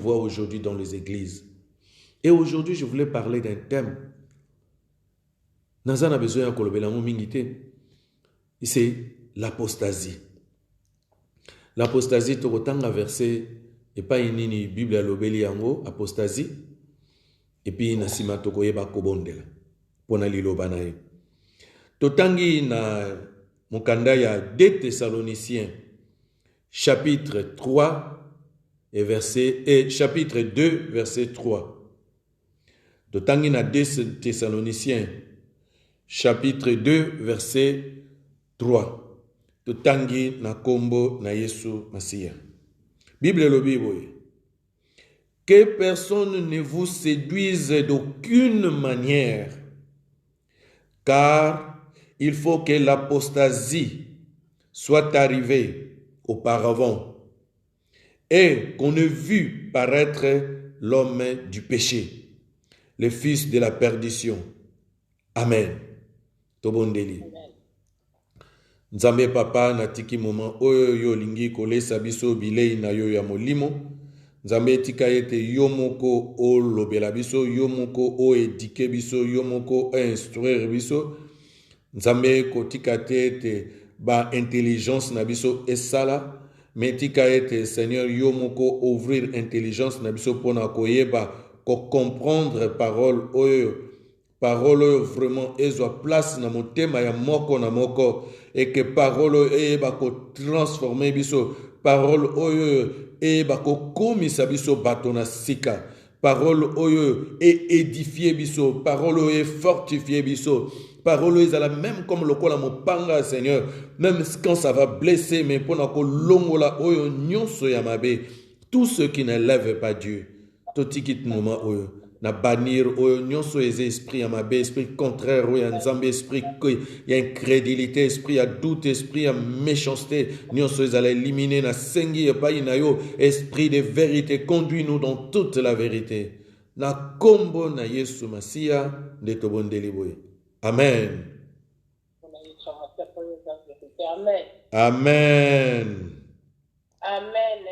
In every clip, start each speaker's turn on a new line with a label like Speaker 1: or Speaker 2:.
Speaker 1: voit aujourd'hui dans les églises. Et aujourd'hui, je voulais parler d'un thème. Nous avons besoin de kolobela mingité. C'est l'apostasie. L'apostasie, tu retends un verset, et pas une Bible à l'obéli yango, apostasie, et puis nasima tokoyeba kobondela. Pona liloba na ye. Totangi na mukanda ya 2 Thessaloniciens, chapitre 3, chapitre 2, verset 3. Totangi na 2 Thessaloniciens, chapitre 2, verset 3. Totangi na kombo na Yesu Masiya. Bible le Bible. Que personne ne vous séduise d'aucune manière, car il faut que l'apostasie soit arrivée auparavant et qu'on ait vu paraître l'homme du péché, le fils de la perdition. Amen. Tobondeli. Nzambe papa na tiki moment oyo yo lingi kolesa biso bilei na yo ya molimo. Nzambe tika ete yo moko o lobela biso, yo moko o éduquer biso, yo moko o instruire biso. Nzambe kotika te ete ba intelligence na biso esala, mais tika ete Seigneur yo moko ouvrir intelligence na biso pona koyeba ko comprendre parole oyo vraiment ezwa place na motema ya moko na moko, et que parole oyo ko transformer biso, parole oyo ko komisa biso bato na sika, parole oyo édifier biso, parole oyo fortifier biso, parole oyo ezala même comme lokola mopanga Seigneur, même quand ça va blesser, mais pona ko longola oyo nyonso ya mabe, tout ce qui ne lève pas Dieu, totikit moment oyo na bannir oyo nyonso eze esprit ya mabe, esprit contraire oyo nzambe, esprit ya incrédulité, esprit ya doute, esprit ya méchanceté, nyonso ezala éliminer na sengi ya pai na yo, esprit de vérité, conduis-nous dans toute la vérité. Na kombo na Yesu Masiya nde tobondeli boye. Amen. Amen.
Speaker 2: Amen.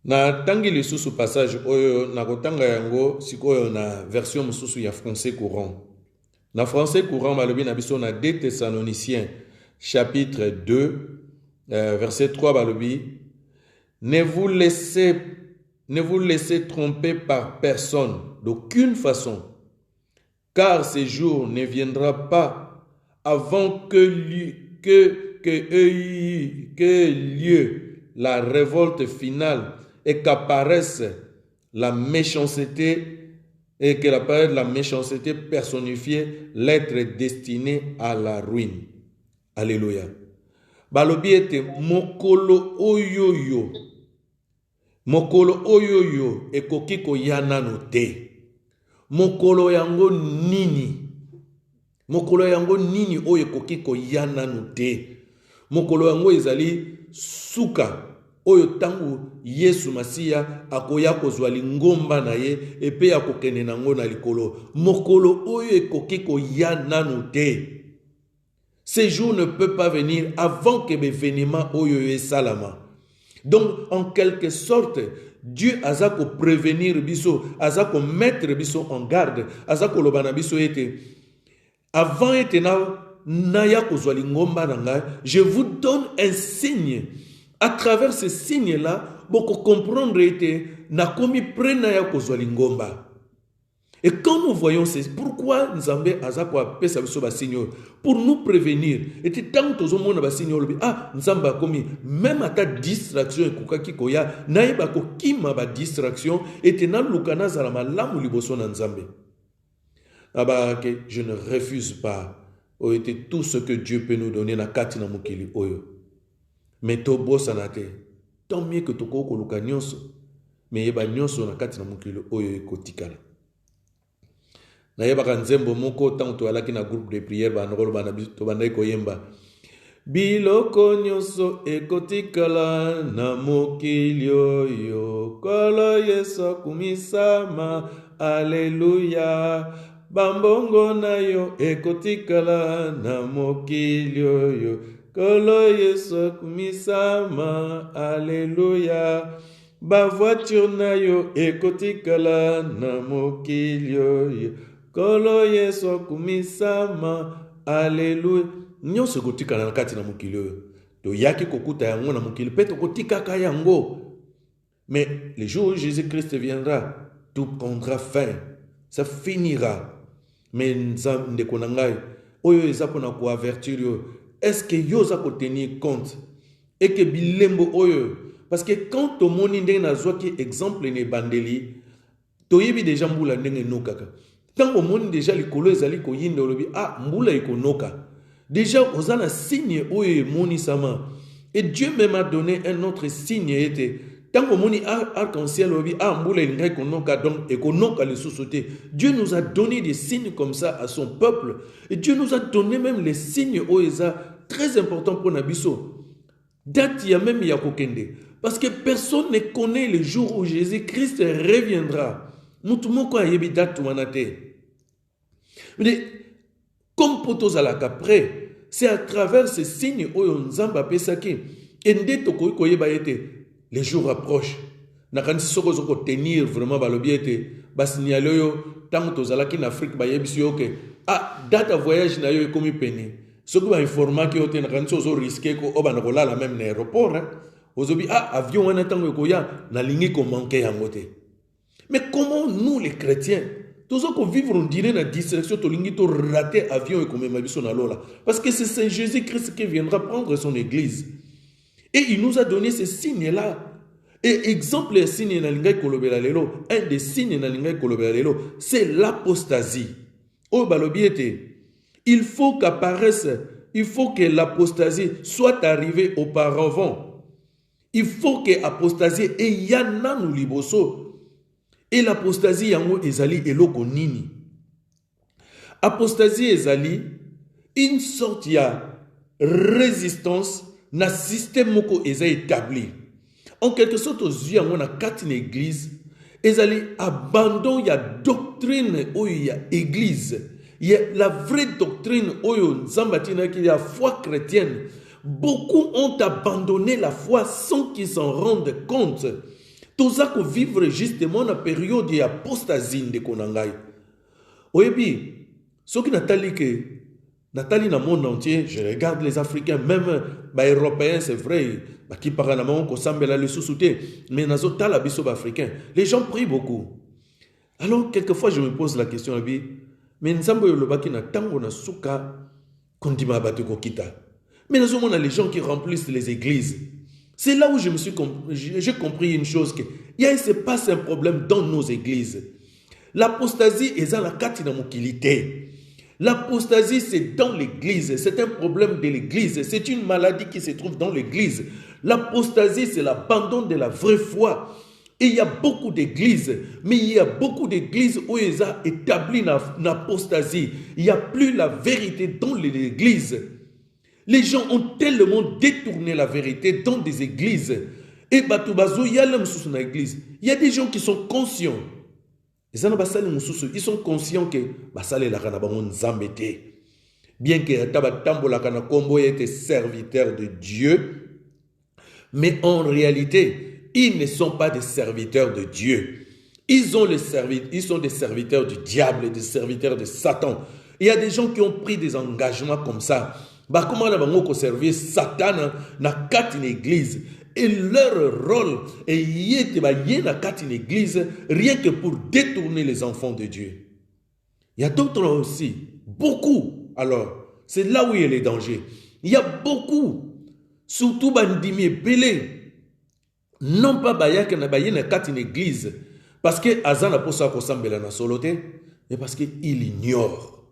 Speaker 1: Na tangi lisusu passage oyo na kotanga yango sikoyo na version mususu ya français courant. Na français courant balobi na biso na 2 Thessaloniciens chapitre 2 verset 3 balobi: ne vous laissez tromper par personne d'aucune façon, car ce jour ne viendra pas avant que lieu la révolte finale et qu'apparaisse la méchanceté, et que apparaisse la méchanceté personnifiée, l'être destiné à la ruine. Alléluia. Balobi ete mokolo oyoyo ekoki koyana no te. Mokolo yango nini oyo ekoki koyana no te. Mokolo yango ezali suka oyo tangu Yesu Masiya akoya kozwa lingomba na ye epe akokende nango na likolo. Mokolo oyo ekoki koya nanu te. Ce jour ne peut pas venir avant que l'événement oyo esalama. Donc en quelque sorte Dieu azako prévenir biso, azako mettre biso en garde, azako lobana biso ete avant ete naya kozwa lingomba na ngai, je vous donne un signe. À travers ce signe-là, beaucoup comprendre était nakomi prena ya kozwa lingomba. Et quand nous voyons, c'est pourquoi Nzambe azako apesa biso ba signe pour nous prévenir. Et tant que nous avons ba signe Nzamba komi même à ta distraction ekokaki koya naeba ko kima ba distraction et na lukana za la malamu liboso na Nzambe. Je ne refuse pas tout ce que Dieu peut nous donner na kati na mokili oyo. Mais tobo sanate, tant mieux que toko koluka nyonso, mais yeba nyonso na kati na mokili oyo ekotikala. Na yeba kanzembo moko tant to alaki na groupe de prière ba ngolo bana to bandai koyemba. Biloko nyonso ekotikala na mokili oyo, kolo Yesu kumisama, alleluia. Bambongo na yo ekotikala na mokili oyo, kolo Yesu kumisama, alleluia. ba voiture na yo ekotikala na mokili oyo kolo yesu akumisama alleluya nyonso ekotikala na kati na mokili oyo toyaki kokuta yango na mokili mpe tokotikaka yango. Mais le jour où Jésus-Christ viendra, tout prendra fin, ça finira. Mais ndeko na ngai oyo eza pona ko avertir yo, est-ce que yo za ko tenir compte et que bilembo oyo, parce que quand to moni ndenge na zwaki exemple ne bandeli to yebi déjà mbula ndenge nokaka. Tant au moni déjà likolo ezali ko yinda olobi ah mbula ikonoka. Déjà ozana signe oyo moni sama. Et Dieu même a donné un autre signe était tant que moni arc-en-ciel obi mbula ingai konoka donc ekonoka le sous-sauté. Dieu nous a donné des signes comme ça à son peuple et Dieu nous a donné même les signes oeza très importants pour Nabiso. Date ya même ya kokende parce que personne ne connaît le jour où Jésus-Christ reviendra. Mutu moko ayebi date wanate. Mais comme potos à la capre, c'est à travers ces signes oyo nzamba pesaki ende toko koyeba yete. Les jours approchent. Nakani soko zoko tenir vraiment balobi ete basignalo yo tango tozalaki na Afrique ba yebisi yo ke date voyage na yo ekomi peni. Soko ba informa ki ote nakani so risquer ko obana ko lala même na aéroport ozobi avion wana tango ekoya na lingi ko manquer yango te. Mais comment nous les chrétiens tozoko vivre on dirait na distraction to lingi to rater avion ekomi mabiso na lola parce que c'est Jésus-Christ qui viendra prendre son église. Et il nous a donné ces signes-là. Et exemple, un des signes c'est l'apostasie. Il faut qu'apparaisse, il faut que l'apostasie soit arrivée auparavant. Il faut que l'apostasie et yana nous liboso. Et l'apostasie yango ezali eloko nini. Apostasie ezali une sorte ya résistance na système moko eza établi. En quelque sorte, aux yeux na katine église, ezali abandon ya doctrine oyo ya église. Ya la vraie doctrine oyo nzambatina ki ya foi chrétienne. Beaucoup ont abandonné la foi sans qu'ils s'en rendent compte. Tozako vivre justement na période ya apostasie de konangai. Oyebi, ce qui natali que Nathalie, dans le monde entier, je regarde les Africains, même les Européens, c'est vrai, qui parlent dans le monde, le sous-souté, mais dans les Africains, les gens prient beaucoup. Alors, quelquefois, je me pose la question, mais nous avons mais nous avons les gens qui remplissent les églises. C'est là où j'ai compris une chose, qu'il se passe un problème dans nos églises. L'apostasie est dans la katinamokilité. L'apostasie, c'est dans l'église. C'est un problème de l'église. C'est une maladie qui se trouve dans l'église. L'apostasie, c'est l'abandon de la vraie foi. Et il y a beaucoup d'églises, mais il y a beaucoup d'églises où ils ont établi l'apostasie. Il n'y a plus la vérité dans l'église. Les gens ont tellement détourné la vérité dans des églises. Et il y a des gens qui sont conscients. Ils sont conscients que bien que était serviteur de Dieu, mais en réalité, ils ne sont pas des serviteurs de Dieu. Ils sont des serviteurs du diable, des serviteurs de Satan. Il y a des gens qui ont pris des engagements comme ça. Comment on va servir Satan dans une église? Et leur rôle est une église rien que pour détourner les enfants de Dieu. Il y a d'autres aussi, beaucoup. Alors, c'est là où il y a les dangers. Il y a beaucoup, surtout bandimi belé, non pas bayak na une église, parce que azana posa ko sambela na solote, mais parce que il ignore.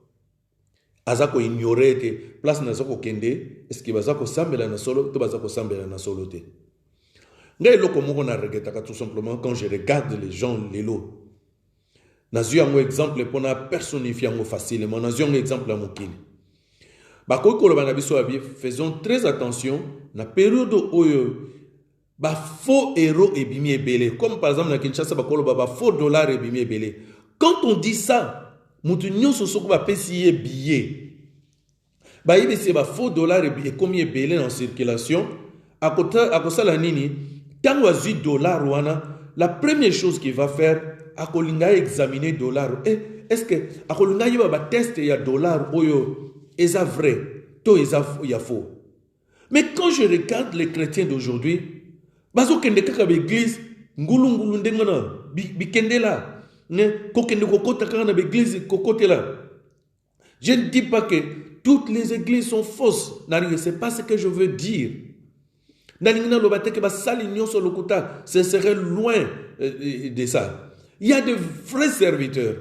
Speaker 1: Azako ignorer que place na zako kende, est-ce que bazako sambela na solo, to bazako sambela na solote. Tout simplement quand je regarde les gens lelo. Nazu un exemple pour na personnifier facilement. Nazu un exemple à mokili. Faisons très attention na période où faux héros et bimi belé. Comme par exemple na Kinshasa faux dollar et bimi belé. Quand on dit ça, mutu nyonso soko ba pesi billet. Faux dollar et combien belé en circulation. À côté la nini. Tant que dollar wana, la première chose qu'il va faire, akolinga examiner dollar. Est-ce que akolinga y va tester ya dollar oyo est vrai, to est faux. Mais quand je regarde les chrétiens d'aujourd'hui, bazo kende kaka l'église, ngulu ngulu ndengana, bikende la, ne kokende kokota kaka na l'église kokote la. Je ne dis pas que toutes les églises sont fausses. C'est pas ce que je veux dire. Ce serait loin de ça. Il y a de vrais serviteurs.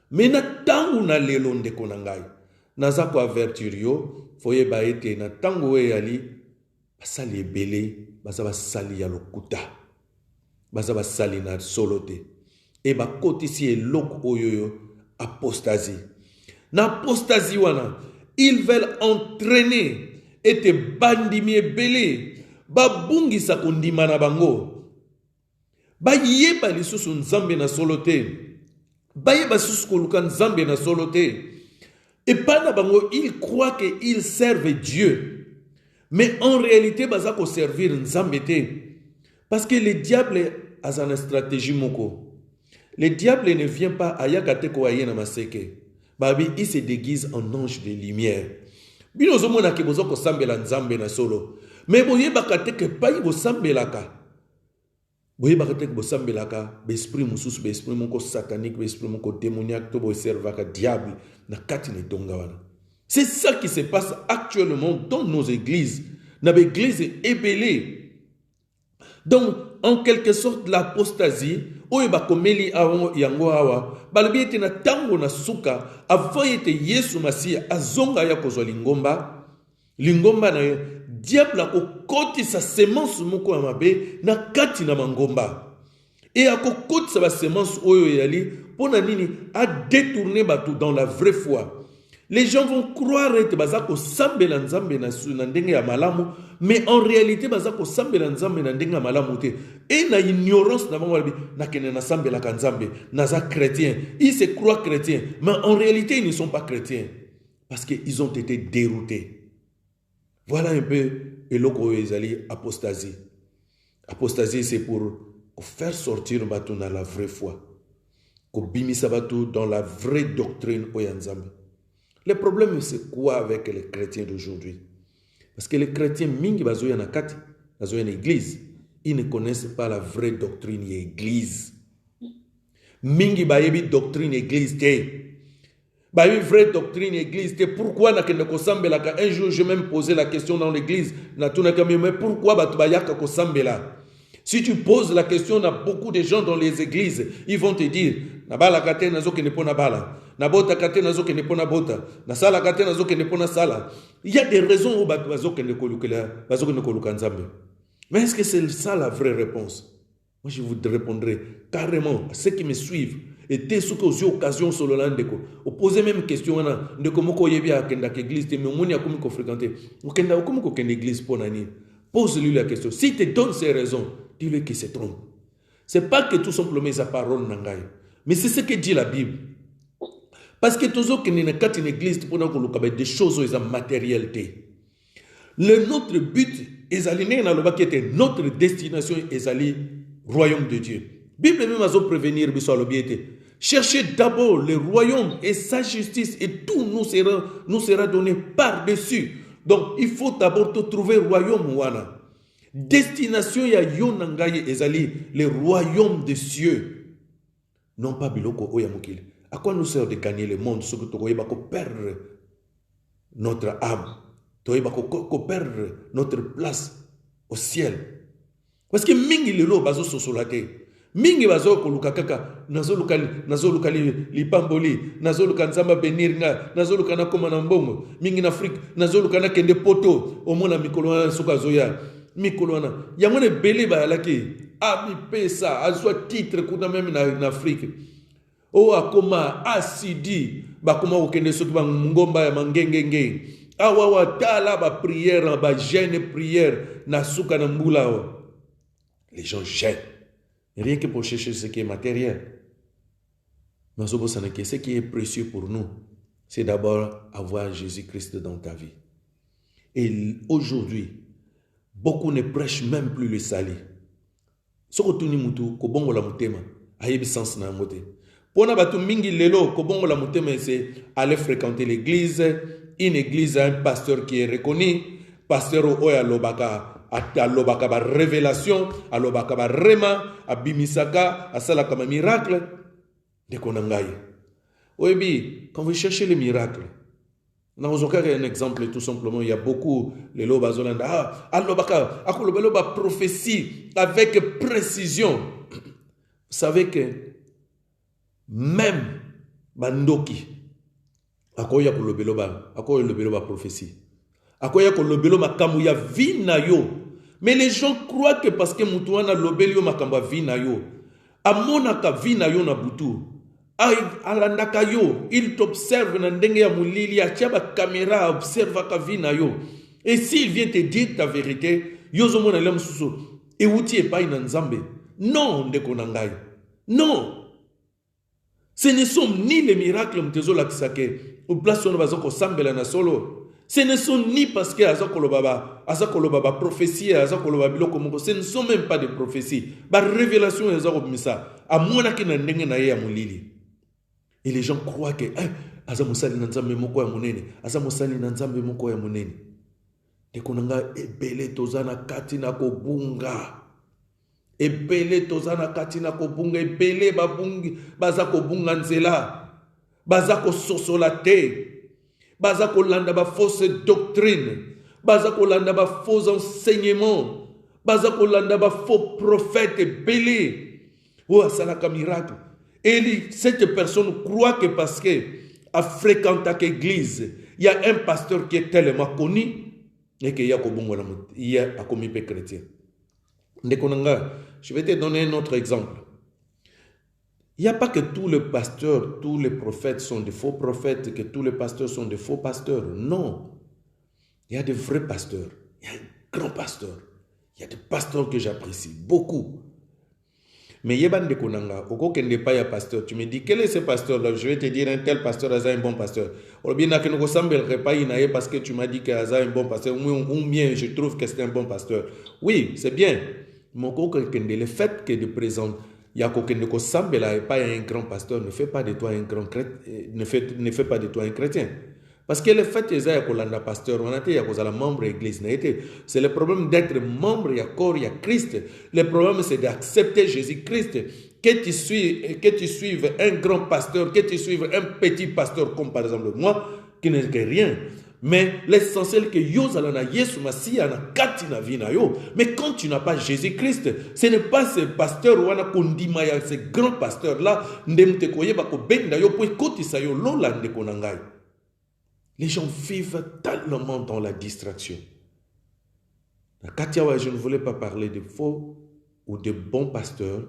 Speaker 1: Mais na tangu na lelo ndeko na ngai. Naza ko avertir yo, foye ba ete na tangu we ali basali ebele, baza basali ya lokuta. Baza basali na solote. Et ba kotisi eloko oyoyo apostasie. Na apostasie wana, ils veulent entraîner et te bandimi ebele. Babungisa kondima na bango. Bayeba lisusu nzambe na solote. Bayeba lisusu koluka nzambe na solote. Et pas na bango, ils croient qu'ils servent Dieu. Mais en réalité, baza ko servir nzambe te. Parce que le diable a une stratégie moko. Le diable ne vient pas à yakate ko ayena maseke. Babi, il se déguise en ange de lumière. Bino zomona ke bozo ko sambela nzambe na solo. Mais boye bakate ke pa bo sambelaka. Boye bakate ke bo sambelaka, be esprit mususu, be esprit moko satanique, be esprit moko démoniaque, to bo servaka diable na kati ne tonga wana. C'est ça qui se passe actuellement dans nos églises. Dans les églises ébélées. Donc, en quelque sorte, l'apostasie, oye bakomeli awo yango awa, balobi ete na tango na suka, avant ete Yesu Masiya azonga ya kozwa lingomba, lingomba na yo, diable akokotisa semence moko ya mabe na kati na mangomba. Et akokotisa ba semence oyo yali, pona nini a détourner batou dans la vraie foi. Les gens vont croire que bazako sambela nzambe na ndenge ya malamu, mais en réalité bazako sambela nzambe na ndenge ya malamu te. Et na ignorance na bango na kene na sambela ka nzambe, naza chrétien. Ils se croient chrétiens, mais en réalité ils ne sont pas chrétiens parce qu'ils ont été déroutés. Voilà un peu eloko ezali apostasie. Apostasie c'est pour faire sortir batou dans la vraie foi. Ko bimisa batou dans la vraie doctrine oyanzambe. Le problème, c'est quoi avec les chrétiens d'aujourd'hui? Parce que les chrétiens, mingi bazoya na kati, bazoya na église, ils ne connaissent pas la vraie doctrine de l'église. Mingi bayebi doctrine église te. Bayebi vraie doctrine église te. Pourquoi na kende kosambela? Un jour, j'ai même posé la question dans l'église. Na tuna kami, mais pourquoi batu bayaka kosambela? Si tu poses la question à beaucoup de gens dans les églises, ils vont te dire, na bala kate nazo kende pona bala. Na bota kate nazo kende pona bota. Na sala kate nazo kende pona sala. Il y a des raisons où bazo kende koluka nzambe. Mais est-ce que c'est ça la vraie réponse? Moi je vous répondrai carrément à ceux qui me suivent. Et t'es ce que aux occasions sur le landeko. Opposez même question wana ndeko moko yebi akenda ke église te mais moni akomi ko fréquenter. Okenda okomi ko kende église pona nini? Pose-lui la question. S'il te donne ses raisons, dis-lui qu'il se trompe. C'est pas que tout simplement sa parole n'angaye. Mais c'est ce que dit la Bible. Parce que tous ceux qui ne sont une église, des choses qui sont matérialité. Notre but est aligné dans le qui notre destination est aller au royaume de Dieu. La Bible même a prévenir cherchez d'abord le royaume et sa justice et tout nous sera donné par-dessus. Donc il faut d'abord trouver le royaume wana. Destination ya yonangaye ezali le royaume des cieux. Non pas biloko oyamukile. À quoi nous sert de gagner le monde ce que tu vas perdre notre âme, tu vas perdre notre place au ciel. Parce que mingi lelo bazo sosolate. Mingi bazo koluka kaka nazoluka lipamboli, nazoluka nzamba benir nga, nazoluka na koma na mbongo. Mingi na Afrique nazoluka na kende poto omona mikolo na suka zoya. Mikolo na yamone bele ba alaki abi pesa azwa titre kuna même na Afrique. O akoma asidi bakoma okende soki ba ngomba ya mangengenge awa tala ba prière ba jeûne prière na suka na mbula. Les gens jeûnent rien que pour chercher ce qui est matériel. Mais ce qui est précieux pour nous, c'est d'abord avoir Jésus-Christ dans ta vie. Et aujourd'hui, beaucoup ne prêchent même plus le salut. Soko tuni mutu ko bongo la mutema ayebi sens na ngote. Pona batu mingi lelo ko bongo la mutema c'est aller fréquenter l'église, une église a un pasteur qui est reconnu, pasteur oya lobaka alobaka ba révélation, alobaka ba rema, abimisaka, asala comme miracle de konangai. Oyebi, quand vous cherchez les miracles, dans un exemple tout simplement, il y a beaucoup les lobazolanda, alobaka, akolobeloba prophétie avec précision. Vous savez que même bandoki akoya kolobeloba prophétie. Akoya kolobeloba kamuya vina yo. Mais les gens croient que parce que mutuana lobelio makamba vina yo, amonaka vina yo na butu. Alandaka yo, il t'observe na ndenge ya mulili, atiaba caméra observe ka vina yo. Et s'il vient te dire ta vérité, yo zomo na lem susu, e wuti e pa ina nzambe. Non, ndeko nangai. Non. Ce ne sont ni les miracles mtezo la kisake, ou place on bazoko sambela na solo. Ce ne sont ni parce que azakoloba prophétie, azakoloba biloko moko, ce ne sont même pas des prophéties. Ba révélation azakobimisa, amona ki na ndenge na ye ya mulili. Et les gens croient que azamosali na nzambe moko ya monene, azamosali na nzambe moko ya monene. Tekonanga ebele tozana katina kobunga. Ebele tozana katina kobunga, ebele babungi bazako bunga nzela. Bazako sosola te. Bazako landa ba fausse doctrine. Bazako landa ba faux enseignement. Bazako landa ba faux prophète ebele. Oh, salaka miracle. Et cette personne croit que parce que a fréquenté l'église, il y a un pasteur qui est tellement connu et qu'il y a un commis chrétien. Je vais te donner un autre exemple. Il n'y a pas que tous les pasteurs, tous les prophètes sont des faux prophètes, que tous les pasteurs sont des faux pasteurs. Non. Il y a des vrais pasteurs. Il y a un grand pasteur. Il y a des pasteurs que j'apprécie beaucoup. Mais Yeban de Konanga, au cas n'est pas un pasteur, tu me dis quel est ce pasteur-là? Je vais te dire un tel pasteur, Aza un bon pasteur. Ou bien que nous ressemble pas parce que tu m'as dit que Aza un bon pasteur, ou bien je trouve que c'est un bon pasteur. Oui, c'est bien. Mais le fait que de présent, il y a quelqu'un de ressemble et pas un grand pasteur ne fait pas de toi un grand chrétien, ne fait pas de toi un chrétien. Parce que le fait que tu es pasteur, on a été membre de l'église. C'est le problème d'être membre, il y a corps, il y a Christ. Le problème, c'est d'accepter Jésus-Christ. Que tu suives un grand pasteur, que tu suives un petit pasteur, comme par exemple moi, qui n'est que rien. Mais l'essentiel que Yozalana Yesu Masia na katina vina yo. Mais quand tu n'as pas Jésus-Christ, ce n'est pas ce pasteur ou kondimaya, ce grand pasteur là, ndemte koye bako benda yo po kotisa yo lola ndeko nangai. Les gens vivent tellement dans la distraction. Katia, je ne voulais pas parler de faux ou de bons pasteurs,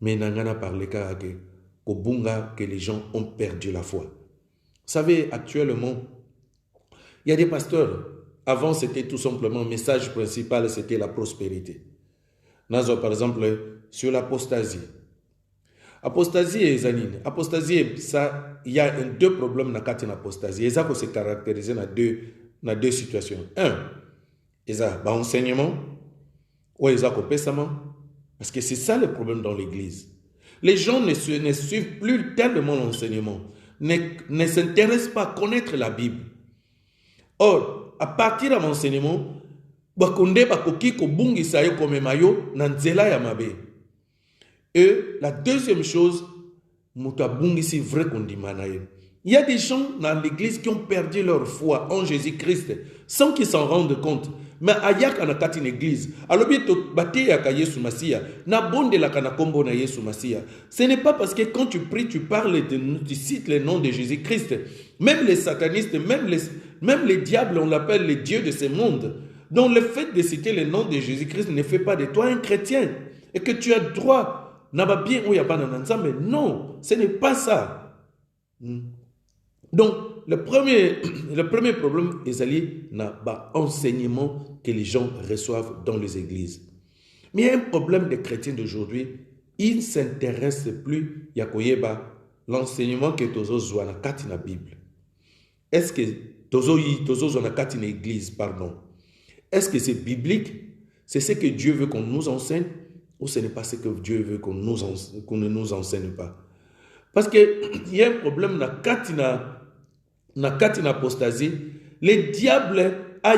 Speaker 1: mais Nangana parlait que les gens ont perdu la foi. Vous savez, actuellement, il y a des pasteurs. Avant, c'était tout simplement, le message principal, c'était la prospérité. Nazo, par exemple, sur l'apostasie. Apostasie et zanine. Apostasie, ça, il y a deux problèmes dans la apostasie. Et ça peut se caractériser dans deux situations. Un, il y a l'enseignement, ou il y a le parce que c'est ça le problème dans l'église. Les gens ne suivent plus tellement l'enseignement, ne s'intéressent pas à connaître la Bible. Or, à partir de l'enseignement, et la deuxième chose, il y a des gens dans l'église qui ont perdu leur foi en Jésus-Christ sans qu'ils s'en rendent compte. Mais ayak anakat une église. Alors bien bate yaka Yesu Masia, na bonde la kana kombo na Yesu Masia. Ce n'est pas parce que quand tu pries, tu parles tu cites le nom de Jésus-Christ. Même les satanistes, même les diables, on l'appelle les dieux de ce monde. Donc le fait de citer le nom de Jésus-Christ ne fait pas de toi un chrétien. Et que tu as droit. Mais non, ce n'est pas ça. Donc, le premier problème est l'enseignement que les gens reçoivent dans les églises. Mais il y a un problème des chrétiens d'aujourd'hui. Ils ne s'intéressent plus à l'enseignement que Tozo Zouana Katina Bible. Est-ce que Tozo Zouana Katina Église, pardon. Est-ce que c'est biblique? C'est ce que Dieu veut qu'on nous enseigne? ou ce n'est pas ce que Dieu veut qu'on ne nous enseigne pas. Parce qu'il y a un problème na katina apostasie. Le diable a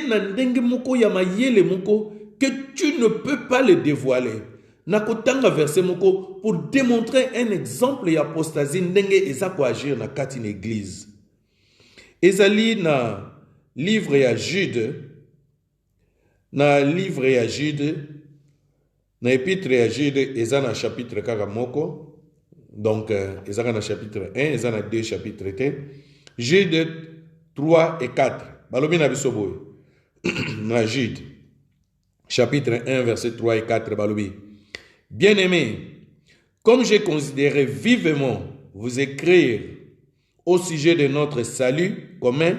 Speaker 1: na ndenge moko ya mayele moko que tu ne peux pas le dévoiler. Nakotanga verset moko pour démontrer un exemple ya apostasie ndenge eza ko agir na katina église. Ezali na livre ya Jude, na épître ya Jude, eza na chapitre kaka moko. Donc, eza na chapitre 1, eza na 2 chapitres te. Jude 3 et 4. Balobi na biso boy. Na Jude, chapitre 1, verset 3 et 4, balobi. Bien-aimés, comme j'ai considéré vivement vous écrire au sujet de notre salut commun,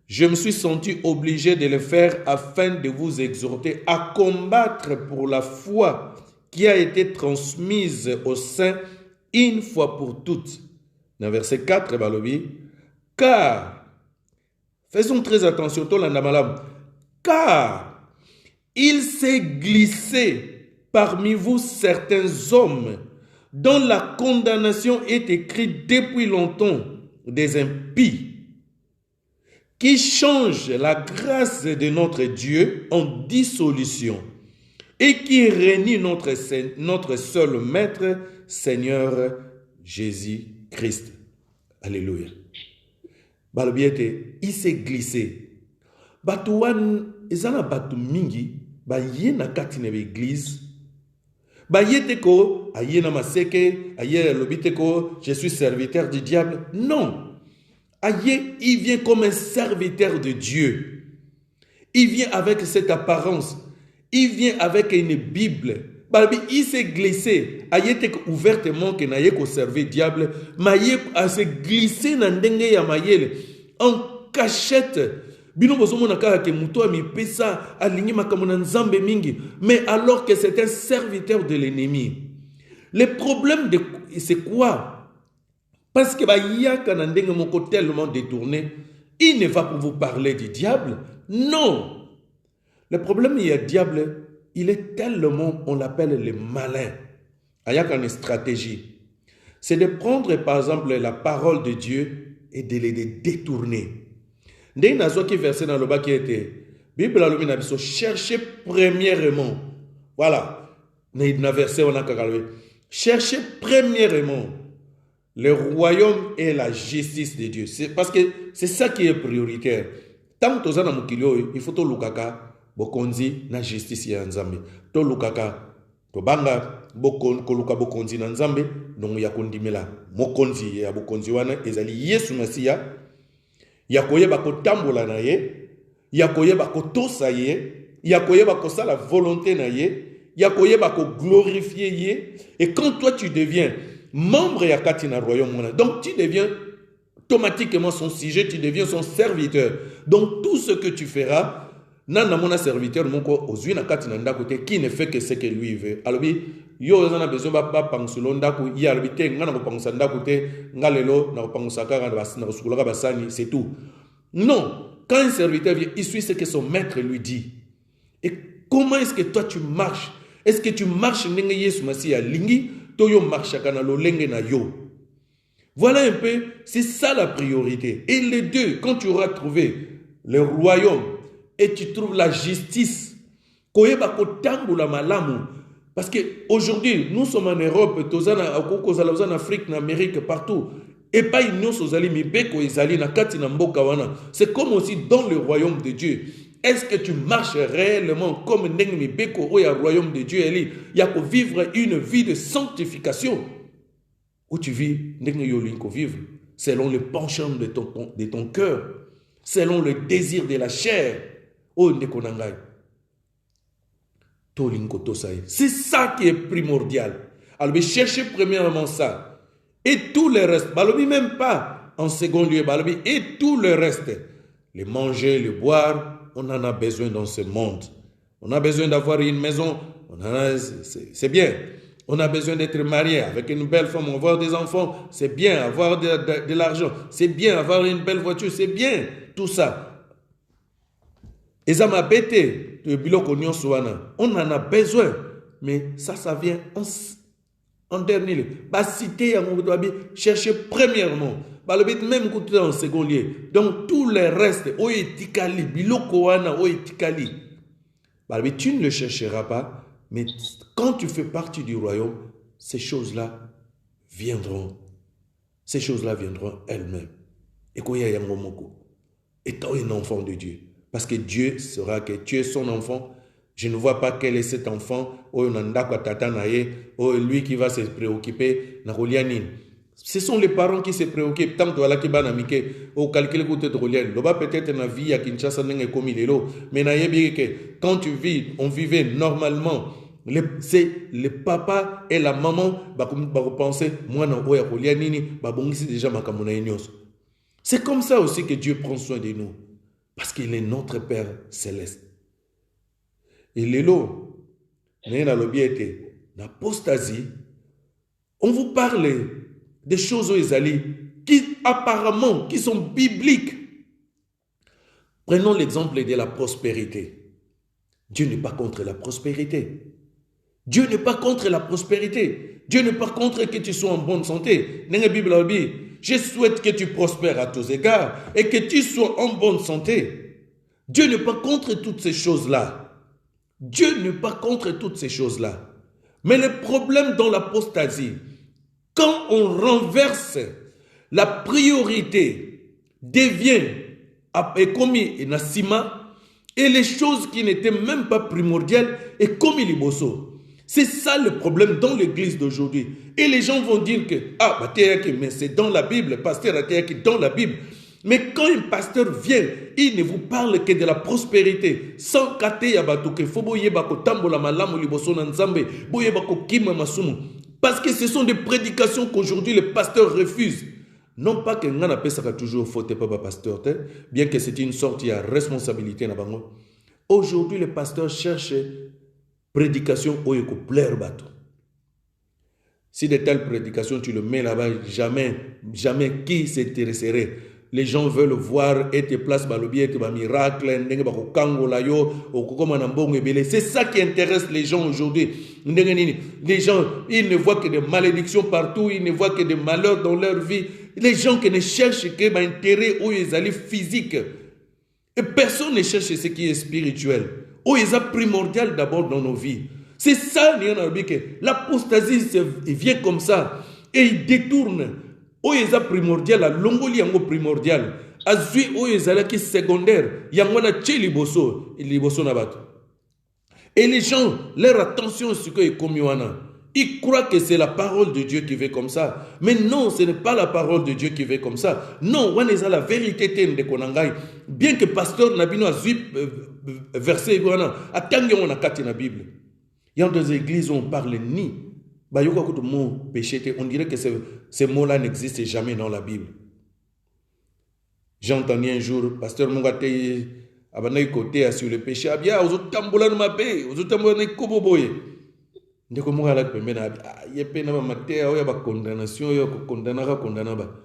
Speaker 1: je me suis senti obligé de le faire afin de vous exhorter à combattre pour la foi qui a été transmise aux saints une fois pour toutes. Dans verset 4, balobi, car, faisons très attention, car il s'est glissé parmi vous certains hommes dont la condamnation est écrite depuis longtemps, des impies, qui changent la grâce de notre Dieu en dissolution et qui réunit notre seul Maître, Seigneur Jésus-Christ. Alléluia. Balobiete, il s'est glissé. Batouan, ezana batu mingi, ba yena katine l'église. Ba yete ko, ayena maseke, ayena lobite ko, je suis serviteur du diable. Non. Aïe, il vient comme un serviteur de Dieu. Il vient avec cette apparence. Il vient avec une Bible. Il s'est glissé. Aïe, était ouvertement que n'aille qu'au servir diable. Maïe a se glissé dans dengue ya maïele en cachette. Bino bozomo nakaka ke muto ami pesa alingi makamona nzambe mingi. Mais alors que c'est un serviteur de l'ennemi. Le problème c'est quoi? Parce que tellement détourné, il ne va pas vous parler du diable. Non. Le problème, il y a diable, il est tellement, on l'appelle le malin. Il y a une stratégie. C'est de prendre, par exemple, la parole de Dieu et de les détourner. Dès que verset dans le bas qui était, Bible a le cherchez premièrement. Voilà. Dans verset, on a cherchez premièrement le royaume et la justice de Dieu. C'est parce que c'est ça qui est prioritaire. Tant que ça il faut to lukaka bokonzi na justice ya nzambe. To lukaka to banga koluka bokonzi na nzambe donc ya kondimela mokonzi ya bokonzi wana ezali Yesu Masiya ya koyeba kotambola na ye, ya koyeba kotosa ye, ya koyeba kosala volonté na ye, ya koyeba ko glorifier ye. Et quand toi tu deviens membre ya katina royaume, donc tu deviens automatiquement son sujet, tu deviens son serviteur. Donc tout ce que tu feras, nana mona serviteur moko ozui na katina ndakote qui ne fait que ce que lui veut. Alors yo ozana besoin ba pangsolo ndako ya albité ngana ko pangsa ndakote ngalelo na ko pangsa ka na sukula basani, c'est tout. Non, quand un serviteur vient, il suit ce que son maître lui dit. Et comment est-ce que toi tu marches? Est-ce que tu marches ndenge Yesu Masiya lingi? Voilà un peu, c'est ça la priorité. Et les deux, quand tu auras trouvé le royaume et tu trouves la justice, parce qu'aujourd'hui, nous sommes en Europe, en Afrique, en Amérique, partout. Et pas c'est comme aussi dans le royaume de Dieu. Est-ce que tu marches réellement comme Nengmi Beko au royaume de Dieu? Il y a que vivre une vie de sanctification. Où tu vis, Nengmi Yolinko vivre selon le penchant de ton cœur, selon le désir de la chair. Oh Ndekonangai. Tolinko Tosai. C'est ça qui est primordial. Alors, cherchez premièrement ça. Et tout le reste, Balobi même pas en second lieu, Balobi, et tout le reste. Le manger, le boire, on en a besoin dans ce monde. On a besoin d'avoir une maison, c'est bien. On a besoin d'être marié avec une belle femme, avoir des enfants, c'est bien. Avoir de l'argent, c'est bien. Avoir une belle voiture, c'est bien. Tout ça. Et ça m'a bêté. On en a besoin. mais ça vient en dernier lieu. Citer, chercher premièrement. Même en second lieu. Donc, tous les restes, tu ne le chercheras pas, mais quand tu fais partie du royaume, ces choses-là viendront. Ces choses-là viendront elles-mêmes. Et étant un enfant de Dieu. Parce que Dieu saura que tu es son enfant. Je ne vois pas quel est cet enfant. Lui qui va se préoccuper. Ce sont les parents qui se préoccupent. Tant que calcul peut-être na vie à Kinshasa mais quand tu vis, on vivait normalement. C'est le papa et la maman qui penser moi déjà c'est comme ça aussi que Dieu prend soin de nous parce qu'il est notre Père céleste. Et l'élo l'apostasie, on vous parle des choses qui apparemment qui sont bibliques. Prenons l'exemple de la prospérité. Dieu n'est pas contre la prospérité. Dieu n'est pas contre la prospérité. Dieu n'est pas contre que tu sois en bonne santé. Dans la Bible, je souhaite que tu prospères à tous égards et que tu sois en bonne santé. Dieu n'est pas contre toutes ces choses-là. Dieu n'est pas contre toutes ces choses-là. Mais le problème dans l'apostasie, quand on renverse la priorité, devient commis et nasima, et les choses qui n'étaient même pas primordiales est commis les bossos. C'est ça le problème dans l'église d'aujourd'hui. Et les gens vont dire que, mais c'est dans la Bible, pasteur dans la Bible. Mais quand un pasteur vient, il ne vous parle que de la prospérité. Sans parce que ce sont des prédications qu'aujourd'hui les pasteurs refusent. Non pas que nous appelle toujours faute papa pasteur, bien que c'est une sorte de responsabilité. Aujourd'hui, les pasteurs cherchent prédication où il faut plaire bateau. Si de telles prédications, tu le mets là-bas, jamais qui s'intéresserait. Les gens veulent voir et te place un miracle, c'est ça qui intéresse les gens aujourd'hui. Les gens, ils ne voient que des malédictions partout, ils ne voient que des malheurs dans leur vie. Les gens qui ne cherchent que l'intérêt où ils allaient physique. Et personne ne cherche ce qui est spirituel. Où ils sont primordial d'abord dans nos vies. C'est ça, l'apostasie vient comme ça. Et il détourne. Où ils sont primordial, la longoli yango primordial. Azui où ils sont qui secondaire. Yangona tche liboso nabato. Et les gens, leur attention sur ce que est comme Yohana. Ils croient que c'est la parole de Dieu qui veut comme ça. Mais non, ce n'est pas la parole de Dieu qui veut comme ça. Non, on est à la vérité de Konangai. Bien que pasteur Nabino a verset attendez on a quatre dans la Bible. Il y a des églises où on parle ni. On dirait que ces mots-là n'existent jamais dans la Bible. J'ai entendu un jour, pasteur Mongate, abanaï côté sur le péché, abia, aux autres tamboulans ma paix, aux autres tamboulans koboboye. Ndeko monga la pembe na yepe na maté oya ba condamnation yo condamnera condamnaba.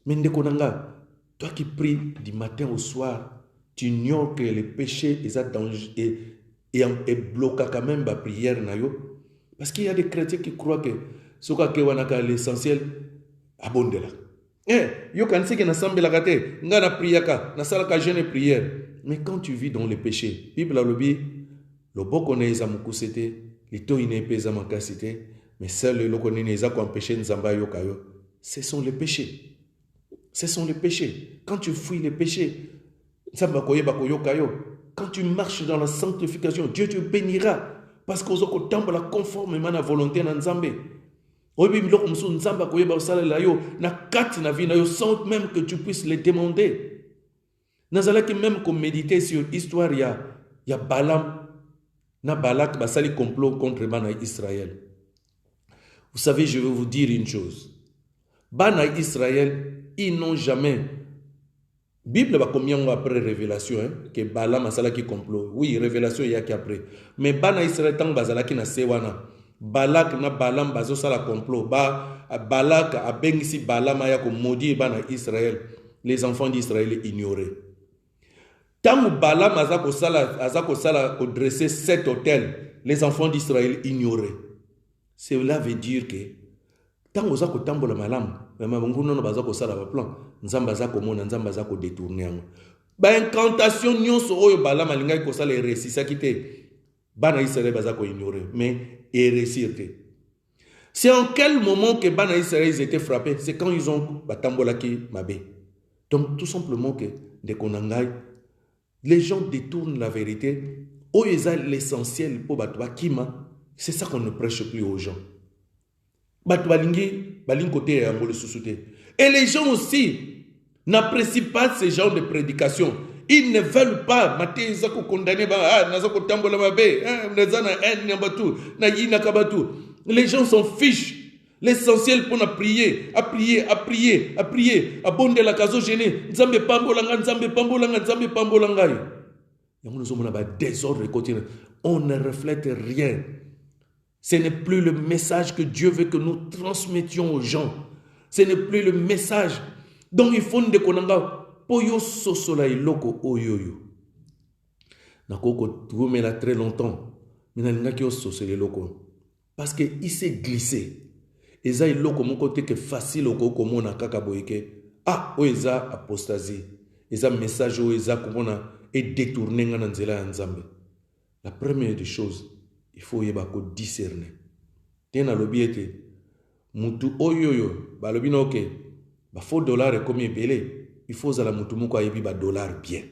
Speaker 1: Mais ndeko nanga, toi qui pries du matin au soir, tu ignores que le péché est danger et bloque quand même la prière na yo. Parce qu'il y a des chrétiens qui croient que ce que wanaka l'essentiel abondela. Yo kan se que na sambela kate, nga na priaka, na sala ka jeûne prière. Mais quand tu vis dans le péché, Bible a lobi, le boko na eza mukusete. Mais seul le ce sont les péchés. Ce sont les péchés. Quand tu fuis les péchés, quand tu marches dans la sanctification, Dieu te bénira. Parce que vous êtes la conformément à la volonté de Nzambe. Sans même que tu puisses les demander. Même qu'on méditer sur l'histoire, il y a Balaam. Na Balak basali complot contre Bana Israël. Vous savez, je vais vous dire une chose. Bana Israël, ils n'ont jamais. Bible va combien après révélation que Balaam basala qui complot. Oui, révélation il y a qu'après. Mais Bana Israël tant basala qui na sewana. Balak na Balaam bazo sala complot. Balak a bengisi Balaam ya ko maudit Bana Israël. Les enfants d'Israël ignorés. Tant que Balaam a dresser 7 hôtels les enfants d'Israël ignoraient. Cela veut dire que tant que vous tambola malam, même si vous avez un plan, vous avez détourné. Ba incantation nyonso oyo bala malinga ko sala resisa kite bana Israël bazako ignorer mais réussir. C'est en quel moment que bana Israël ils étaient frappés? C'est quand ils ont batambolaki mabé. Donc tout simplement que de konangai les gens détournent la vérité. Oyo eza l'essentiel pour batwa kima, c'est ça qu'on ne prêche plus aux gens. Batwa lingi baling côté ya ngole susute. Et les gens aussi n'apprécient pas ce genre de prédication. Ils ne veulent pas. Les gens s'en fichent. L'essentiel pour prier, à prier, à prier, à prier, à bonde la caso gêné. Nzambe pambolanga, nzambe pambolanga, nzambe pambolanga. Nous avons un désordre quotidien. On ne reflète rien. Ce n'est plus le message que Dieu veut que nous transmettions aux gens. Ce n'est plus le message. Donc il faut que konanga poyo sosola iloko oyoyo. Nakoko trouvé là très longtemps. Mais n'a ki sosole loko parce que il s'est glissé. Eza iloko mon côté que facile oko komona kaka boyeke. Ah oeza apostasie. Eza message oeza komona et détourner ngana nzela nzambe. La première des choses, il faut yeba ko discerner. Tena lobiete mutu oyoyo balobi na okay. Ba faux dollar est comme belé. Il faut à la mutumoko ayebi ba dollar bien.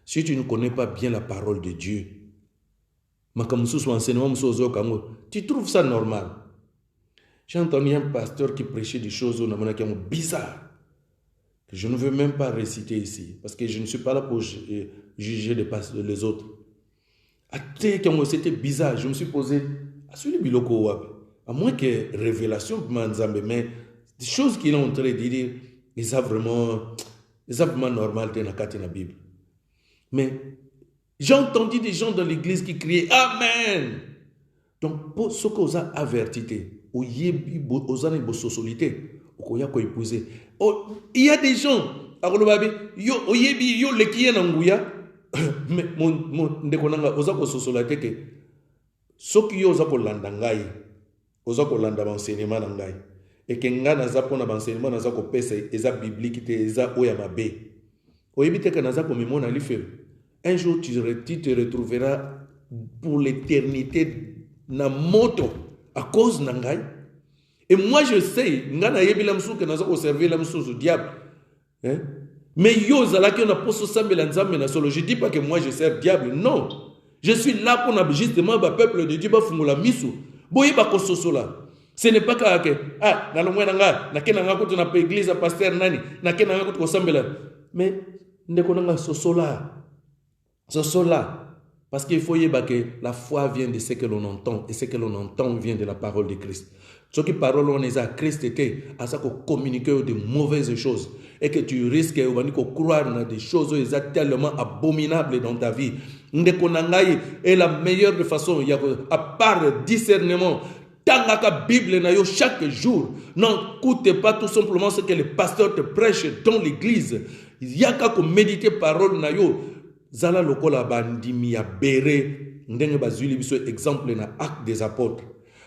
Speaker 1: Si tu ne connais pas bien la parole de Dieu, tu trouves ça normal. J'ai entendu un pasteur qui prêchait des choses bizarres que je ne veux même pas réciter ici parce que je ne suis pas là pour juger les autres. C'était bizarre. Je me suis posé à moins que révélation mais des choses qu'il est en train de dire, ils savent vraiment normal dans la Bible. Mais j'ai entendu des gens dans l'église qui criaient Amen. Donc, pour ce qu'on a averti, il y a des gens, et que ngana za pona banseignement na za ko pesa eza biblique te eza oya mabe oyebite que naza ko mimona life un jour tu te retrouveras pour l'éternité na moto à cause na ngai. Et moi je sais ngana yebi la msuke naza ko servir la msusu diable hein? Mais yo zala ki on a poso sambela nzambe na solo. Je dis pas que moi je sers diable, non, je suis là pour justement ba peuple de Dieu ba fungola misu boye ba ko sosola. Ce n'est pas que na lo mwena nga na kena nga kutu na église pasteur nani na kena nga kutu ko sambela, mais ndeko nga sosola parce qu'il faut yeba que la foi vient de ce que l'on entend et ce que l'on entend vient de la parole de Christ. Ce qui parole on est à Christ était à ça qu'on communique de mauvaises choses et que tu risques de croire dans des choses tellement abominables dans ta vie. Ndeko ngai est la meilleure façon à part discernement. Tangaka Bible na yo chaque jour. N'écoute pas tout simplement ce que le pasteur te prêche dans l'église. Yaka ko méditer parole na yo. Zala lokola bandimi ya bere ndenge bazuli biso exemple na acte des apôtres.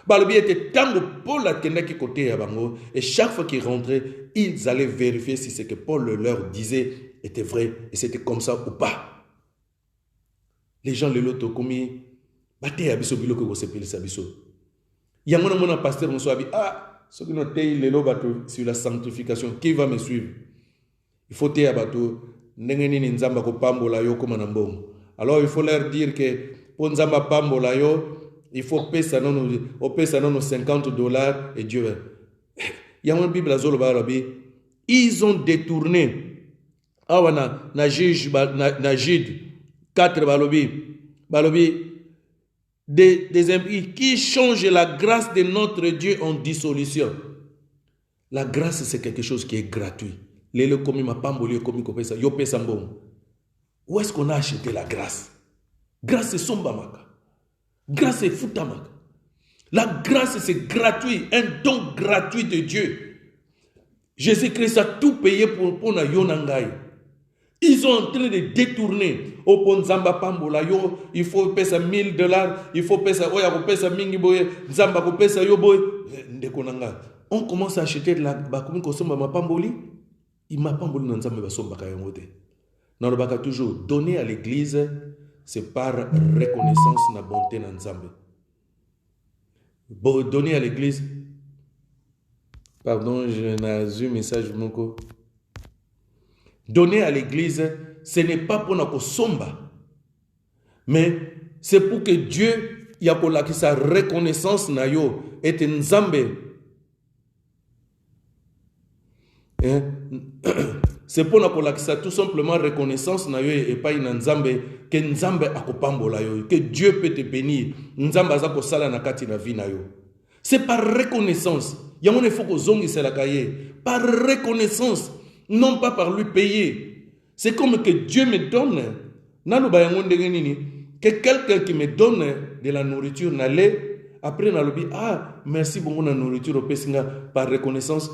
Speaker 1: Balobi était tango Paul akendaki côté ya bango et chaque fois qu'ils rentraient, ils allaient vérifier si ce que Paul leur disait était vrai et c'était comme ça ou pas. Les gens le loto komi bate ya biso biloko ko sepelisa biso. Yamona mona pasteur Mousso abi ce qui note le lo bato sur la sanctification, qui va me suivre? Il faut te ya bato ndenge nini nzamba ko pambola yo koma na mbongo. Alors il faut leur dire que pour nzamba pambola yo il faut payer ça non $50 et Dieu. Il y a une Bible azolo barabi. Ils ont détourné awana na juge na Jude 4 balobi des impies qui changent la grâce de notre Dieu en dissolution. La grâce c'est quelque chose qui est gratuit. Lele komi mapamboli komi kopesa yo pesa mbongo. Où est-ce qu'on a acheté la grâce? Grâce c'est sombamaka. Grâce c'est futamaka. La grâce c'est gratuit, un don gratuit de Dieu. Jésus-Christ a tout payé pour na yonangai. Ils sont en train de détourner. Au pont Zamba Pambola, yo, il faut payer $1000, il faut payer ça, oya ko payer ça mingi boye, Zamba ko payer ça yo boy. Ndekonanga. On commence à acheter de la bakoumi ko somba mapamboli. Il m'a pamboli nan Zamba ba somba kayango te. Nan baka toujours donner à l'église, c'est par reconnaissance na bonté nan Zamba. Bon, donner à l'église. Pardon, je n'ai eu message moko. Donner à l'église, ce n'est pas pour notre somba, mais c'est pour que Dieu y a sa reconnaissance na yo et nzambe. C'est pour nous ça tout simplement reconnaissance na yo et pas na nzambe que nzambe akopambola yo, que Dieu peut te bénir. Nzambe azako sala na kati na vie na yo. C'est par reconnaissance. Yamone faut que zongi c'est la cahier. Par reconnaissance. Non pas par lui payer. C'est comme que Dieu me donne. Que quelqu'un qui me donne de la nourriture, après, ah, merci beaucoup la nourriture, par reconnaissance,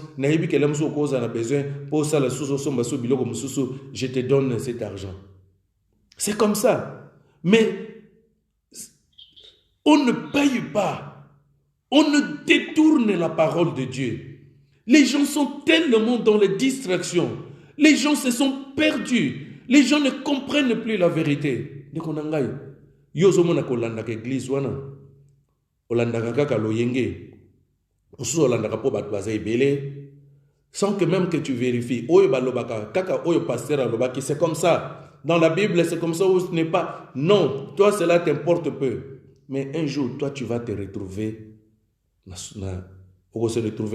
Speaker 1: je te donne cet argent. C'est comme ça. Mais on ne paye pas. On ne détourne la parole de Dieu. Les gens sont tellement dans les distractions. Les gens se sont perdus. Les gens ne comprennent plus la vérité. Sans que même que tu vérifies. C'est comme ça. Dans la Bible, c'est comme ça ou ce n'est pas. Non, toi, cela t'importe peu. Mais un jour, toi, tu vas te retrouver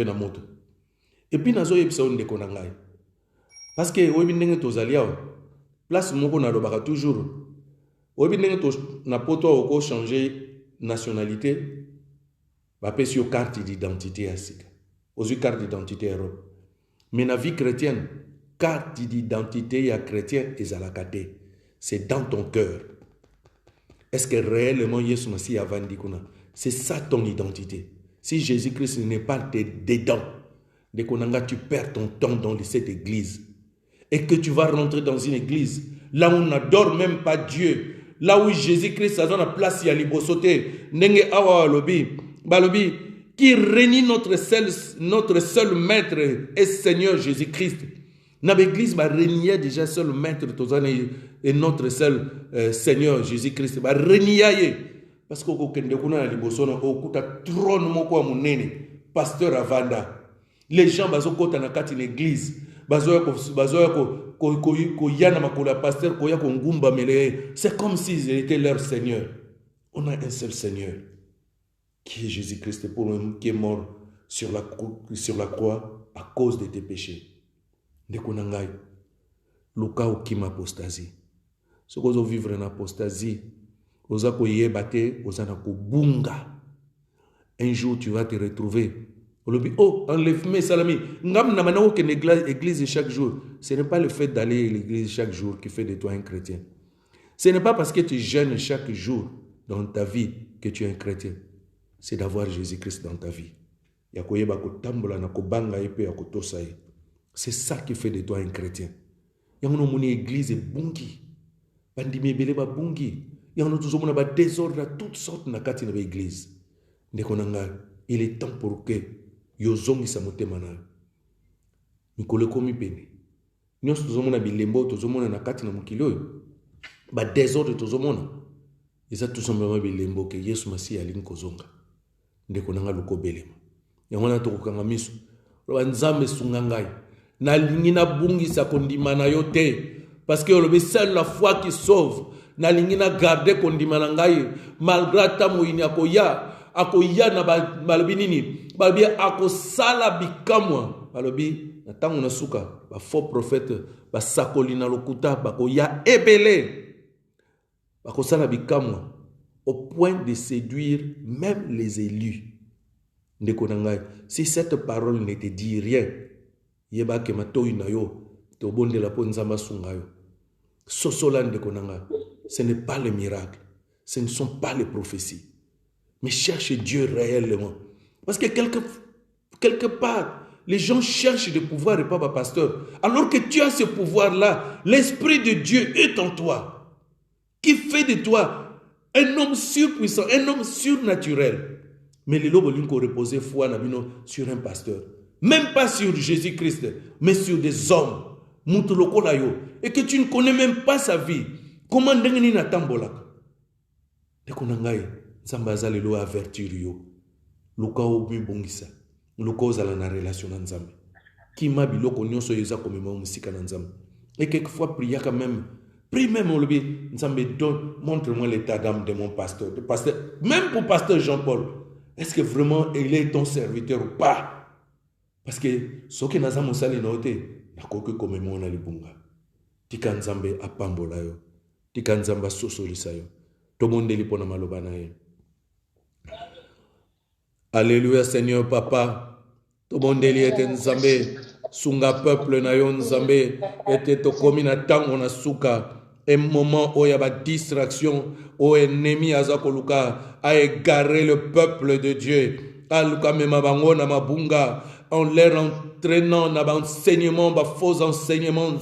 Speaker 1: dans moto. Et puis, nazo yebisa on ndeko nangai. Parce que oyebi ndenge tozali awa. Place moko na lobaka toujours. Oyebi ndenge to na poto oko changer nationalité. Ba pesi yo carte d'identité asika. Ozu carte d'identité Europe. Mais na vie chrétienne, carte d'identité ya chrétien ezalaka te. C'est dans ton cœur. Est-ce que réellement Yesu Masi avandi kuna? C'est ça ton identité. Si Jésus-Christ n'est pas dedans, dès qu'on tu perds ton temps dans cette église et que tu vas rentrer dans une église là où on n'adore même pas Dieu, là où Jésus-Christ a dans la place, il y a libosoté, nenge awa balobi, qui réunit notre seul maître et Seigneur Jésus-Christ. Dans l'église, bah régner déjà seul maître et notre seul Seigneur Jésus-Christ. Bah régner parce que au kendekuna libosono au kuta trône moko amunene pasteur Avanda. Les gens bazokota na kati l'église bazoya ko yana makola pasteur ko ya ko ngumba mele. C'est comme s'ils étaient leur Seigneur. On a un seul Seigneur qui est Jésus-Christ pour nous, qui est mort sur la croix à cause de tes péchés. Ndekonangai luka okima apostasie. Ce qu'on veut vivre en apostasie, oza ko yebate, oza na ko bunga. Un jour tu vas te retrouver. Oh, enlève-moi, salami. Ngam na manao que l'église chaque jour. Ce n'est pas le fait d'aller à l'église chaque jour qui fait de toi un chrétien. Ce n'est pas parce que tu jeûnes chaque jour dans ta vie que tu es un chrétien. C'est d'avoir Jésus-Christ dans ta vie. C'est ça qui fait de toi un chrétien. Il y a une église bungi. Bandimi beleba bungi. Il y a un désordre à toutes sortes de l'église. Il est temps pour que yozongi sa motema na mikolo komi pene nyonso tozomona bilembo tozomona na kati na mokili oyo ba désordre tozomona eza tout simplement bilembo ke Yesu Masi alingi kozonga ndeko nanga luko belema yango na tokokanga miso loba nzambe sunga ngai nalingi na bungisa kondima na yo te parce que le seul la foi qui sauve nalingi na garder kondima na ngai malgré ta moyini akoya na balobi nini balobi akosala bikamwa balobi na tango na suka ba faux prophète basakoli na lokuta bakoya ebele bakosala bikamwa au point de séduire même les élus. Ndeko nangai, si cette parole ne te dit rien yeba ke matoi na yo to bonde la po nzamba sunga yo sosola ndeko nangai, ce n'est pas le miracle, ce ne sont pas les prophéties. Mais cherche Dieu réellement. Parce que quelque part, Les gens cherchent des pouvoirs et papa pasteur. Alors que tu as ce pouvoir-là, l'Esprit de Dieu est en toi, qui fait de toi un homme surpuissant, un homme surnaturel. Mais les lobes ont reposé foi sur un pasteur. Même pas sur Jésus-Christ, mais sur des hommes. Et que tu ne connais même pas sa vie. Comment ndengeni na tambolaka? Dekonangai, Nzambe lelo avertir yo. Luka obi bongisa. Luka ozala na relation na Nzambe. Ki ma biloko nyonso yeza komema musika na Nzambe. Et quelquefois priaka même. Prie même au lobby. Nzambe donne, montre-moi l'état d'âme de mon pasteur. Même pour pasteur Jean-Paul. Est-ce que vraiment il est ton serviteur ou pas? Parce que ce que naza mosali na ote, nakoki komema na libunga. Tika Nzambe apambola yo. Tika Nzambe sosolisa yo. Tomondeli pona maloba na ye. Alléluia Seigneur Papa. Tomondeli ete Nzambe. Sunga peuple na yo Nzambe. Ete tokomi na tango na suka. Un moment où il y a ba distraction. Où ennemi azakoluka a égaré le peuple de Dieu. Aluka mema bango na mabunga. En leur entraînant dans l'enseignement, faux enseignements,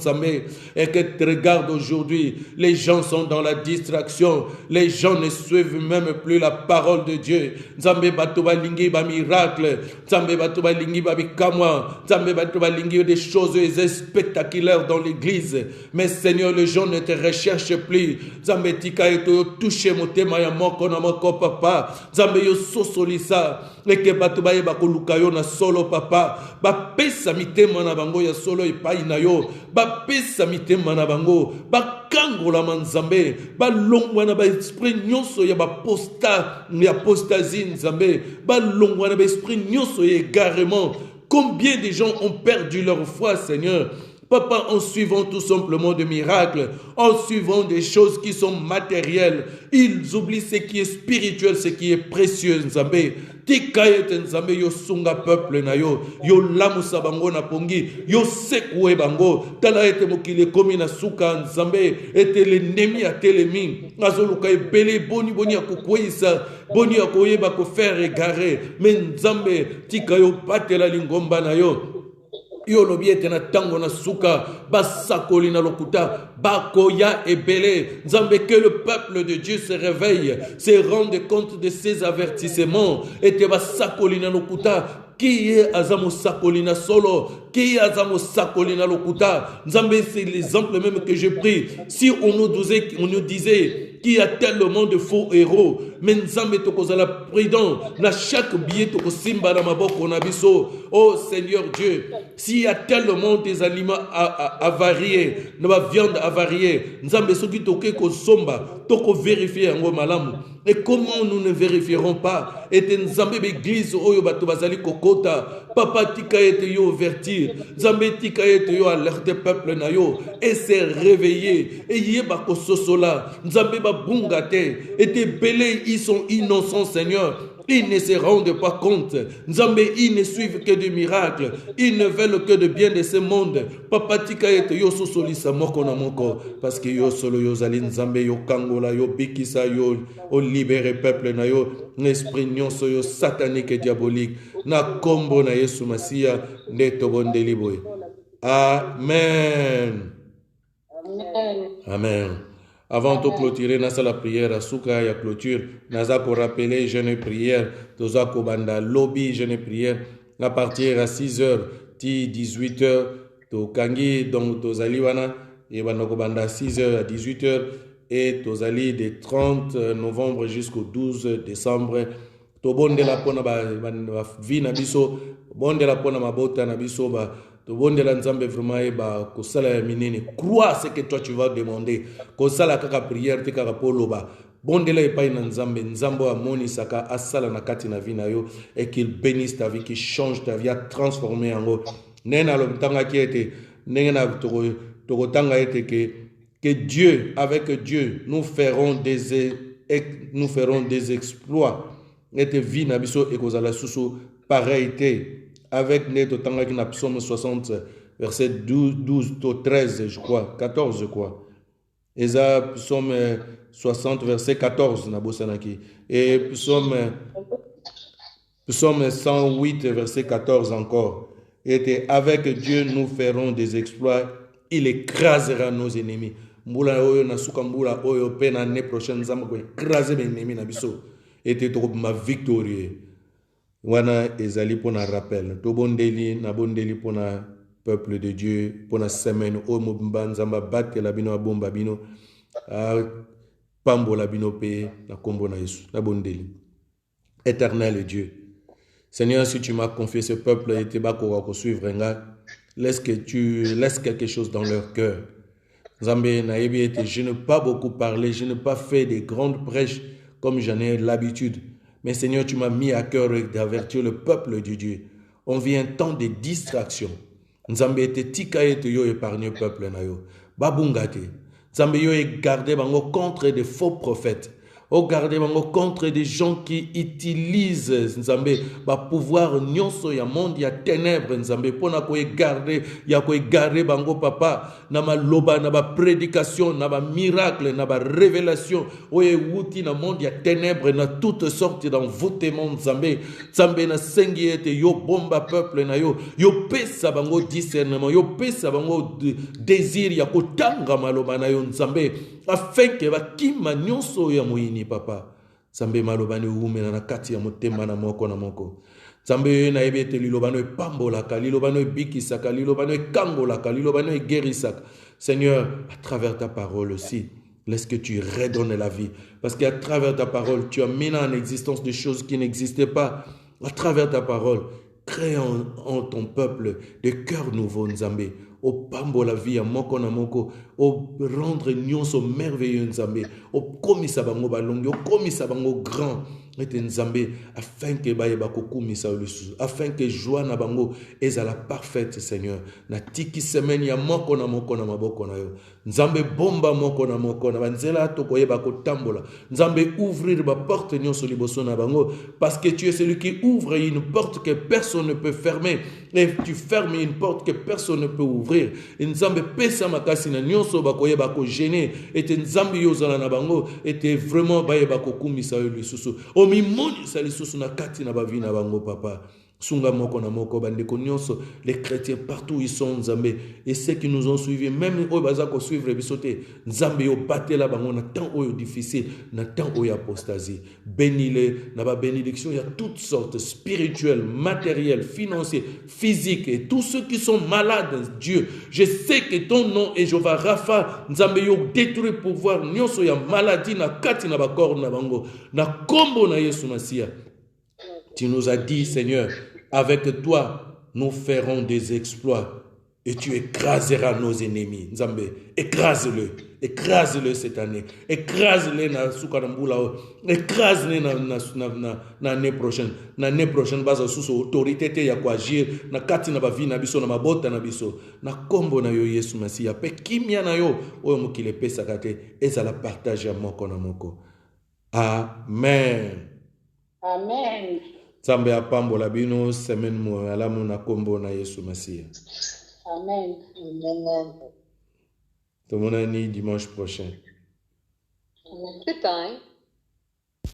Speaker 1: et que tu regardes aujourd'hui, les gens sont dans la distraction, les gens ne suivent même plus la parole de Dieu. Nzambe batuba lingi ba miracle, Nzambe batuba lingi ba bikamwa, Nzambe batuba lingi des choses spectaculaires dans l'église. Mais Seigneur, les gens ne te recherchent plus. Nzambe tika eto touche motema ya moko na moko papa. Nzambe yo sosolisa, et que batuba yeba koluka yo na solo papa. Ba pesa mitema na bango ya solo epai na yo, ba pesa mitema na bango, ba kangola manzambe, ba longwa na ba esprit nyonso ya ba posta, ya apostasie nzambe, ba longwa na ba esprit nyonso ya égarement. Combien de gens ont perdu leur foi, Seigneur? Papa, en suivant tout simplement des miracles, en suivant des choses qui sont matérielles, ils oublient ce qui est spirituel, ce qui est précieux, Nzambe. Tikayete Nzambe yo sunga peuple na yo, yo lamusa bango na pongi, yo sekwe bango, tala ete mokile komi na suka Nzambe, ete le nemi a telemi, azoluka ebele boni boni ya kukwisa, boni ya koyeba ko faire égarer, mais Nzambe tika yo patela lingomba na yo. Yo lobiete na tango na suka basakoli na lokuta bakoya ebele Nzambe, que le peuple de Dieu se réveille, se rende compte de ses avertissements et te basakoli na lokuta. Qui est Azamo Sakolina solo? Qui est Azamo Sakolina lokuta? Nzambe, c'est l'exemple même que je prie. Si on nous disait qu'il y a tellement de faux héros, mais Nzambe tokozala prudent. Na chaque billet toko simba na maboko na biso. Oh Seigneur Dieu, s'il y a tellement des aliments avariés, na ba viande avariée, Nzambe soki toke ko somba, toko vérifier ngo malamu. Et comment nous ne vérifierons pas? Et Nzambe l'église oyo bato bazali kokota, papa tika ete yo vertir, Nzambe tika ete yo alerte peuple na yo et se réveiller et yeba ko sosola, Nzambe ba bungate et te belé, ils sont innocents Seigneur. Ils ne se rendent pas compte. Nzambe, ils ne suivent que des miracles. Ils ne veulent que de bien de ce monde. Papa tika ete yo sosolisa moko na moko. Parce que yo solo yo zali Nzambe yo kangola yo bikisa yo o libéré peuple na yo. L'esprit nyonso yo satanique et diabolique. Na kombo na Yesu Masia ne tobondeli boy. Amen.
Speaker 2: Amen.
Speaker 1: Amen. Avant de clôturer la prière à Souka ya clôture, naza ko rappeler jeûne prière, toza ko banda lobby jeûne prière à partir à 6h ti 18h to kangi donc tozali wana et banda ko banda 6h à 18h et tozali de 30 novembre jusqu'au 12 décembre. To bondela pona ba vie na biso, bondela pona mabota na biso ba. Tobondela Nzambe vraiment eba kosala ya minene. Crois ce que toi tu vas demander. Kosala kaka prière te kaka poloba. Bondela epai na Nzambe. Nzambe amoni saka asala na kati na vie na yo et qu'il bénisse ta vie, qu'il change ta vie, a transformer yango. Nena lomtanga ki ete nena toko tanga ete que Dieu, avec Dieu, nous ferons des exploits. Et vie na biso ekozala susu pareilité. Avec Neto Tangaki na psaume 60, verset 12 au 13, je crois, 14, je crois. Et ça, psaume 60, verset 14, na Bosanaki. Et psaume 108, verset 14 encore. Et avec Dieu, nous ferons des exploits. Il écrasera nos ennemis. Mbula oyo na suka mbula oyo pe na année prochaine nzambe ko écraser mes ennemis na biso. Et to ma victorieux. Wana ezali pona rappel. To bondeli na bondeli pona peuple de Dieu pona semaine o mobimba nzamba batela bino abomba bino. Pambola bino pe na kombo na Yesu. Na bondeli. Éternel Dieu. Seigneur, si tu m'as confié ce peuple et te bako suivre, laisse que tu laisses quelque chose dans leur cœur. Zambé, je n'ai pas beaucoup parlé, je n'ai pas fait des grandes prêches comme j'en ai l'habitude. Mais Seigneur, tu m'as mis à cœur d'avertir le peuple de Dieu. On vit un temps de distraction. Zambé, te tika et te yo épargne le peuple na yo. Babungate. Zambé yo est gardé bango contre des faux prophètes. Oh, gardez bango contre des gens qui utilisent Nzambe ba pouvoir nyonso ya monde ya ténèbres Nzambe pona ko garder ya ko garder bango papa na maloba na ba prédication na ba miracle na ba révélation oye wuti na monde ya ténèbres na toutes sortes d'envoûtements Nzambe Nzambe na sengi ete yo bomba peuple na yo pesa bango discernement yo pesa bango désir ya ko tanga maloba na yo Nzambe afin que bakima nyonso ya moyini papa Nzambe malobani umena na kati ya motema na moko na moko Nzambe na ebete lilobano epambolaka lilobano ebikisaka lilobano ekangolaka lilobano eguérisaka Seigneur à travers ta parole aussi laisse que tu redonnes la vie parce qu'à travers ta parole tu as mis en existence des choses qui n'existaient pas à travers ta parole crée en ton peuple des cœurs nouveaux Nzambe au pambo la vie à moko na moko au rendre nyonso merveilleux Nzambe au komisa bango balongi au komisa bango grand et Nzambe afin que bayeba kokumisa olusu afin que joie na bango ezala parfaite Seigneur na tiki semaine ya moko na maboko na yo Nzambe bomba moko na banzela to koyeba kotambola Nzambe ouvrir ba porte nyonso liboso na bango parce que tu es celui qui ouvre une porte que personne ne peut fermer et tu fermes une porte que personne ne peut ouvrir Nzambe pesa makasi na nyonso bakoyeba ko gêner et Nzambe yozala na bango et vraiment bayeba kokumisa yo lisusu mimoni sali susu na kati na bavi na bango papa sunga moko na moko bandeko nyonso les chrétiens partout où ils sont Nzambe et ceux qui nous ont suivis même oyo baza ko suivre bisote Nzambe yo batela bango na temps oyo difficile na temps oyo apostasie bénis-les na ba bénédiction il y a toutes sortes spirituelles matérielles financières physiques et tous ceux qui sont malades Dieu je sais que ton nom est Jéhovah Rapha Nzambe yo détruit pouvoir nyonso ya maladie na kati na ba corps na bango na kombo na Yesu Masia tu nous as dit Seigneur avec toi nous ferons des exploits et tu écraseras nos ennemis Nzambe écrase-le cette année écrase-le na sukarambula écrase-le na année prochaine basa sous autorité te ya ko agir na kati na ba vie na biso na mabota na biso na kombo na yo Yesu Masia pe kimia na yo oyo mokile pesa kate ezala partage ya moko na moko amen Nzambe apambola bino semaine mo alamu na kombo na Yesu Masia.
Speaker 2: Amen.
Speaker 1: Tomonani dimanche prochain.
Speaker 2: Amen. Good time.